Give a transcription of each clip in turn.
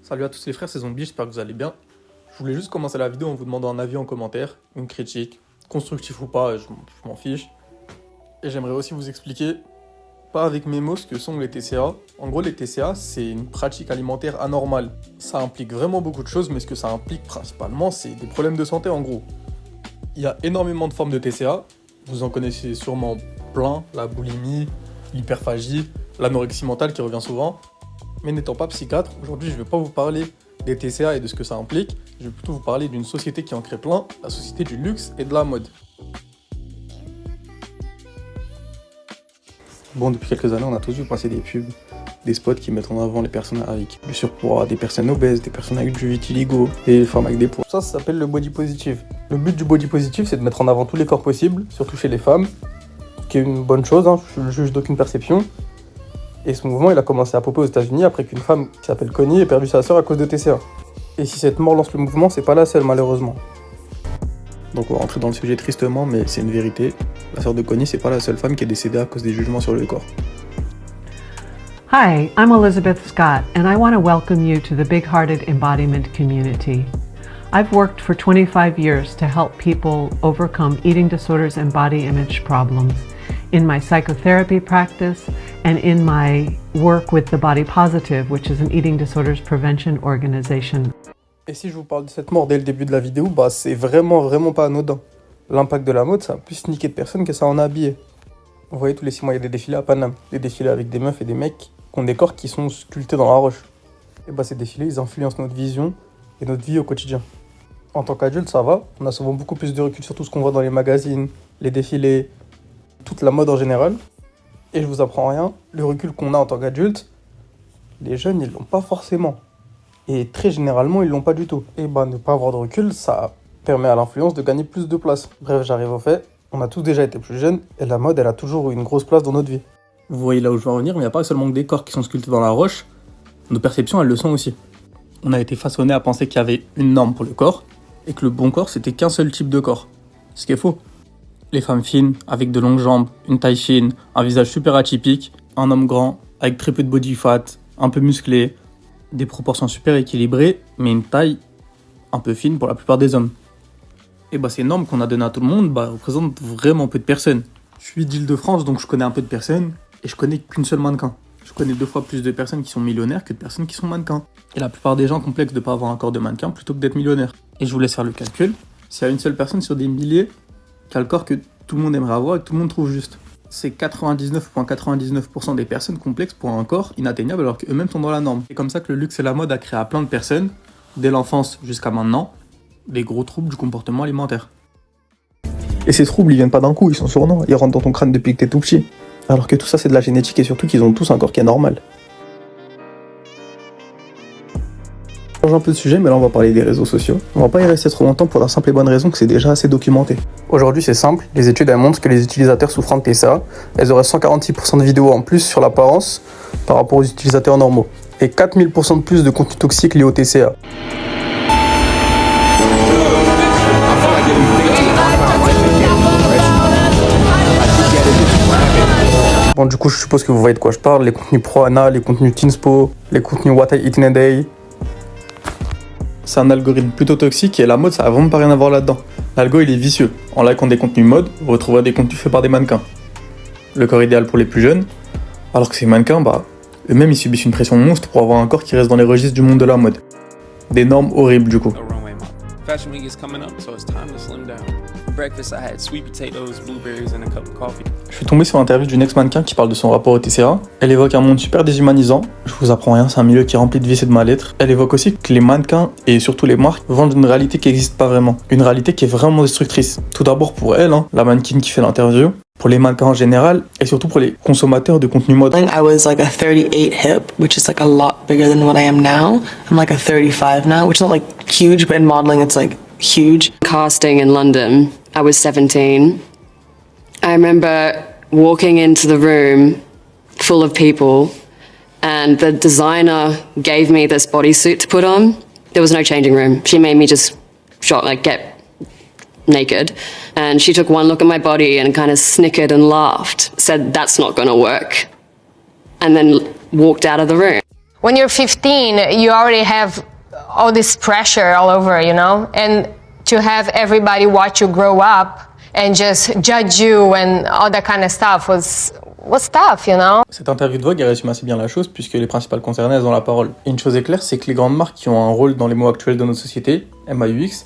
Salut à tous les frères, c'est Zombie, j'espère que vous allez bien. Je voulais juste commencer la vidéo en vous demandant un avis en commentaire, une critique, constructif ou pas, je m'en fiche. Et j'aimerais aussi vous expliquer, pas avec mes mots, ce que sont les TCA. En gros, les TCA, c'est une pratique alimentaire anormale. Ça implique vraiment beaucoup de choses, mais ce que ça implique principalement, c'est des problèmes de santé en gros. Il y a énormément de formes de TCA, vous en connaissez sûrement plein, la boulimie, l'hyperphagie, l'anorexie mentale qui revient souvent. Mais n'étant pas psychiatre, aujourd'hui je ne vais pas vous parler des TCA et de ce que ça implique, je vais plutôt vous parler d'une société qui en crée plein, la société du luxe et de la mode. Bon, depuis quelques années, on a tous vu passer des pubs, des spots qui mettent en avant les personnes avec du surpoids, des personnes obèses, des personnes avec du vitiligo, et les femmes avec des poids. Ça s'appelle le body positive. Le but du body positive, c'est de mettre en avant tous les corps possibles, surtout chez les femmes, ce qui est une bonne chose, hein, je ne juge d'aucune perception. Et ce mouvement, il a commencé à popper aux États-Unis après qu'une femme qui s'appelle Connie ait perdu sa sœur à cause de TCA. Et si cette mort lance le mouvement, c'est pas la seule malheureusement. Donc on va rentrer dans le sujet tristement, mais c'est une vérité. La sœur de Connie, c'est pas la seule femme qui est décédée à cause des jugements sur le corps. Hi, I'm Elizabeth Scott, and I want to welcome you to the Big Hearted Embodiment community. I've worked for 25 years to help people overcome eating disorders and body image problems in my psychotherapy practice and in my work with the Body Positive, which is an eating disorders prevention organization. Et si je vous parle de cette mort dès le début de la vidéo, bah c'est vraiment pas anodin. L'impact de la mode, ça a plus niqué de personnes que ça en a habillé. Vous voyez, tous les 6 mois, il y a des défilés à Paname. Des défilés avec des meufs et des mecs qui ont des corps qui sont sculptés dans la roche. Et bah ces défilés, ils influencent notre vision et notre vie au quotidien. En tant qu'adulte, ça va. On a souvent beaucoup plus de recul sur tout ce qu'on voit dans les magazines, les défilés, toute la mode en général. Et je vous apprends rien, le recul qu'on a en tant qu'adulte, les jeunes, ils l'ont pas forcément. Et très généralement, ils l'ont pas du tout. Et bah ne pas avoir de recul, ça permet à l'influence de gagner plus de place. Bref, j'arrive au fait, on a tous déjà été plus jeunes, et la mode, elle a toujours eu une grosse place dans notre vie. Vous voyez là où je veux en venir, mais il n'y a pas seulement que des corps qui sont sculptés dans la roche, nos perceptions, elles le sont aussi. On a été façonnés à penser qu'il y avait une norme pour le corps, et que le bon corps, c'était qu'un seul type de corps. Ce qui est faux. Les femmes fines, avec de longues jambes, une taille fine, un visage super atypique, un homme grand, avec très peu de body fat, un peu musclé, des proportions super équilibrées, mais une taille un peu fine pour la plupart des hommes. Et bah ces normes qu'on a données à tout le monde, bah représentent vraiment peu de personnes. Je suis d'Île-de-France, donc je connais un peu de personnes, et je connais qu'une seule mannequin. Je connais 2 fois plus de personnes qui sont millionnaires que de personnes qui sont mannequins. Et la plupart des gens complexent de ne pas avoir un corps de mannequin plutôt que d'être millionnaire. Et je vous laisse faire le calcul, s'il y a une seule personne sur des milliers qui a le corps que tout le monde aimerait avoir et que tout le monde trouve juste. C'est 99,99% des personnes complexes pour un corps inatteignable alors qu'eux-mêmes sont dans la norme. C'est comme ça que le luxe et la mode a créé à plein de personnes, dès l'enfance jusqu'à maintenant, des gros troubles du comportement alimentaire. Et ces troubles, ils viennent pas d'un coup, ils sont sournants, ils rentrent dans ton crâne depuis que t'es tout petit. Alors que tout ça c'est de la génétique et surtout qu'ils ont tous un corps qui est normal. On change un peu de sujet, mais là on va parler des réseaux sociaux. On va pas y rester trop longtemps pour la simple et bonne raison que c'est déjà assez documenté. Aujourd'hui c'est simple, les études elles montrent que les utilisateurs souffrant de TCA, elles auraient 146% de vidéos en plus sur l'apparence par rapport aux utilisateurs normaux. Et 4000% de plus de contenu toxique lié au TCA. Bon, du coup, je suppose que vous voyez de quoi je parle. Les contenus pro-ana, les contenus teenspo, les contenus what I eat in a day. C'est un algorithme plutôt toxique et la mode, ça a vraiment pas rien à voir là-dedans. L'algo, il est vicieux. En likant des contenus mode, vous retrouverez des contenus faits par des mannequins. Le corps idéal pour les plus jeunes, alors que ces mannequins, bah, eux-mêmes, ils subissent une pression monstre pour avoir un corps qui reste dans les registres du monde de la mode. Des normes horribles, du coup. Fashion week is coming up, so it's time to slim down. For breakfast, I had sweet potatoes, blueberries, and a cup of coffee. Je suis tombé sur l'interview d'une ex-mannequin qui parle de son rapport au TCA. Elle évoque un monde super déshumanisant. Je vous apprends rien, c'est un milieu qui est rempli de vices et de mal-être. Elle évoque aussi que les mannequins, et surtout les marques, vendent une réalité qui n'existe pas vraiment. Une réalité qui est vraiment destructrice. Tout d'abord pour elle, la mannequin qui fait l'interview. Pour les mannequins en général, et surtout pour les consommateurs de contenu mode. I was like a 38 hip, which is like a lot bigger than what I am now. I'm like a 35 now, which is not like huge, but in modeling it's like huge. Casting in London, I was 17. I remember walking into the room full of people and the designer gave me this bodysuit to put on. There was no changing room. She made me just get naked, and she took one look at my body and kind of snickered and laughed, said that's not going to work, and then walked out of the room. when you're 15, you already have all this pressure all over, you know? And to have everybody watch you grow up and just judge you and all that kind of stuff was tough, you know? Cette interview de Vogue elle résume assez bien la chose puisque les principales concernées elles ont la parole. Et une chose est claire, c'est que les grandes marques qui ont un rôle dans les mots actuels de notre société, MAUX,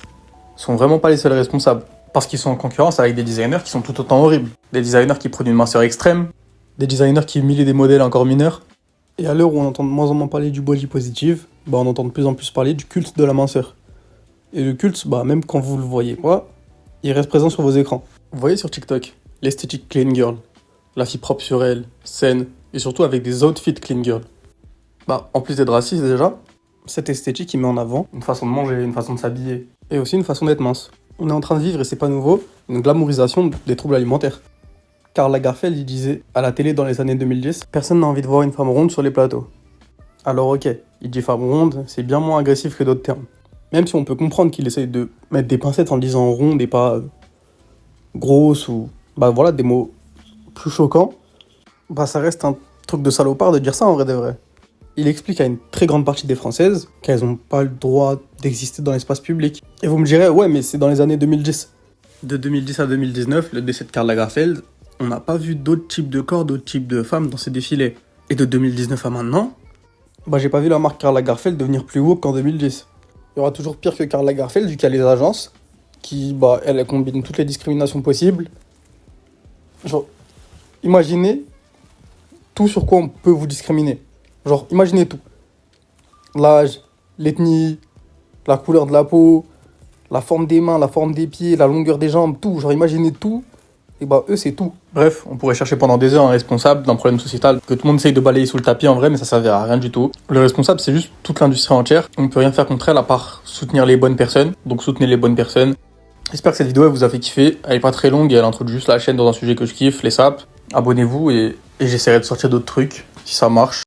sont vraiment pas les seuls responsables. Parce qu'ils sont en concurrence avec des designers qui sont tout autant horribles. Des designers qui prônent une minceur extrême, des designers qui humilient des modèles encore mineurs. Et à l'heure où on entend de moins en moins parler du body positive, on entend de plus en plus parler du culte de la minceur. Et le culte, même quand vous le voyez pas, il reste présent sur vos écrans. Vous voyez sur TikTok, l'esthétique clean girl, la fille propre sur elle, saine, et surtout avec des outfits clean girl. En plus d'être raciste déjà, cette esthétique il met en avant une façon de manger, une façon de s'habiller, et aussi une façon d'être mince. On est en train de vivre, et c'est pas nouveau, une glamourisation des troubles alimentaires. Karl Lagerfeld, il disait à la télé dans les années 2010, personne n'a envie de voir une femme ronde sur les plateaux. Alors ok, il dit femme ronde, c'est bien moins agressif que d'autres termes. Même si on peut comprendre qu'il essaye de mettre des pincettes en disant ronde et pas grosse ou des mots plus choquants, ça reste un truc de salopard de dire ça en vrai de vrai. Il explique à une très grande partie des Françaises qu'elles n'ont pas le droit d'exister dans l'espace public. Et vous me direz, ouais mais c'est dans les années 2010. De 2010 à 2019, le décès de Karl Lagerfeld, on n'a pas vu d'autres types de corps, d'autres types de femmes dans ces défilés. Et de 2019 à maintenant, j'ai pas vu la marque Karl Lagerfeld devenir plus woke qu'en 2010. Il y aura toujours pire que Karl Lagerfeld, vu qu'il y a les agences qui, elles combinent toutes les discriminations possibles. Genre, imaginez tout sur quoi on peut vous discriminer. Genre, imaginez tout. L'âge, l'ethnie, la couleur de la peau, la forme des mains, la forme des pieds, la longueur des jambes, tout. Genre, imaginez tout. Et eux, c'est tout. Bref, on pourrait chercher pendant des heures un responsable d'un problème sociétal que tout le monde essaye de balayer sous le tapis en vrai, mais ça servira à rien du tout. Le responsable, c'est juste toute l'industrie entière. On ne peut rien faire contre elle à part soutenir les bonnes personnes. Donc soutenez les bonnes personnes. J'espère que cette vidéo elle vous a fait kiffer. Elle est pas très longue et elle introduit juste la chaîne dans un sujet que je kiffe, les saps. Abonnez-vous et j'essaierai de sortir d'autres trucs si ça marche.